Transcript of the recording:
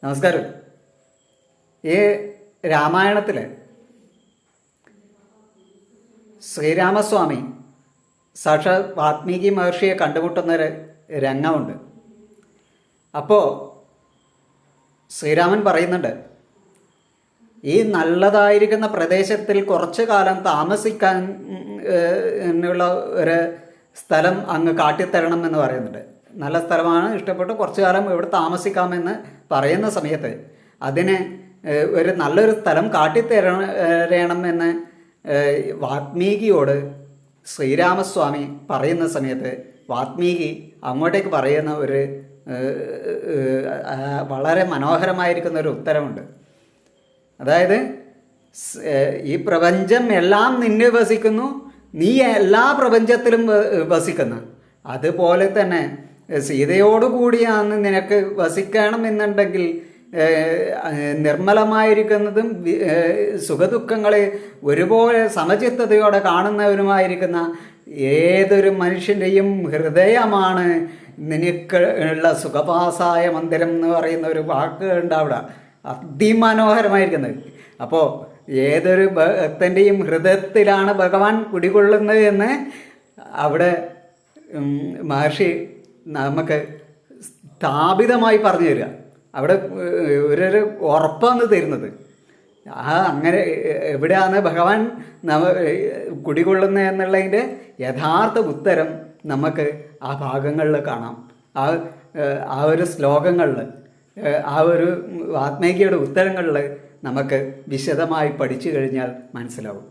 നമസ്കാരം. ഈ രാമായണത്തിൽ ശ്രീരാമസ്വാമി സാക്ഷാൽ വാത്മീകി മഹർഷിയെ കണ്ടുമുട്ടുന്നൊരു രംഗമുണ്ട്. അപ്പോൾ ശ്രീരാമൻ പറയുന്നുണ്ട്, ഈ നല്ലതായിരിക്കുന്ന പ്രദേശത്തിൽ കുറച്ചു കാലം താമസിക്കാൻ ഉള്ള ഒരു സ്ഥലം അങ്ങ് കാട്ടിത്തരണം എന്ന് പറയുന്നുണ്ട്. നല്ല സ്ഥലമാണ്, ഇഷ്ടപ്പെട്ട് കുറച്ചു കാലം ഇവിടെ താമസിക്കാമെന്ന് പറയുന്ന സമയത്ത് അതിന് ഒരു നല്ലൊരു സ്ഥലം കാട്ടിത്തരണമെന്ന് വാത്മീകിയോട് ശ്രീരാമസ്വാമി പറയുന്ന സമയത്ത് വാത്മീകി അങ്ങോട്ടേക്ക് പറയുന്ന ഒരു വളരെ മനോഹരമായിരിക്കുന്ന ഒരു ഉത്തരമുണ്ട്. അതായത്, ഈ പ്രപഞ്ചം എല്ലാം നിന്നെ വസിക്കുന്നു, നീ എല്ലാ പ്രപഞ്ചത്തിലും വസിക്കുന്നു. അതുപോലെ തന്നെ സീതയോടുകൂടിയാണ് നിനക്ക് വസിക്കണമെന്നുണ്ടെങ്കിൽ നിർമ്മലമായിരിക്കുന്നതും സുഖദുഃഖങ്ങളെ ഒരുപോലെ സമചിത്തതയോടെ കാണുന്നവരുമായിരിക്കുന്ന ഏതൊരു മനുഷ്യൻ്റെയും ഹൃദയമാണ് നിനക്ക് ഉള്ള സുഖപാസായ മന്ദിരം എന്ന് പറയുന്ന ഒരു വാക്ക് ഉണ്ട് അവിടെ, അതിമനോഹരമായിരിക്കുന്നത്. അപ്പോൾ ഏതൊരു ഭക്തൻ്റെയും ഹൃദയത്തിലാണ് ഭഗവാൻ കുടികൊള്ളുന്നത് എന്ന് അവിടെ മഹർഷി നമുക്ക് സ്ഥാപിതമായി പറഞ്ഞു തരിക. അവിടെ ഒരു ഉറപ്പാണ് തരുന്നത്. അങ്ങനെ എവിടെയാണ് ഭഗവാൻ കുടികൊള്ളുന്നത് എന്നുള്ളതിൻ്റെ യഥാർത്ഥ ഉത്തരം നമുക്ക് ആ ഭാഗങ്ങളിൽ കാണാം. ആ ഒരു ശ്ലോകങ്ങളിൽ, ആ ഒരു വാത്മീകിയുടെ ഉത്തരങ്ങളിൽ നമുക്ക് വിശദമായി പഠിച്ചു കഴിഞ്ഞാൽ മനസ്സിലാവും.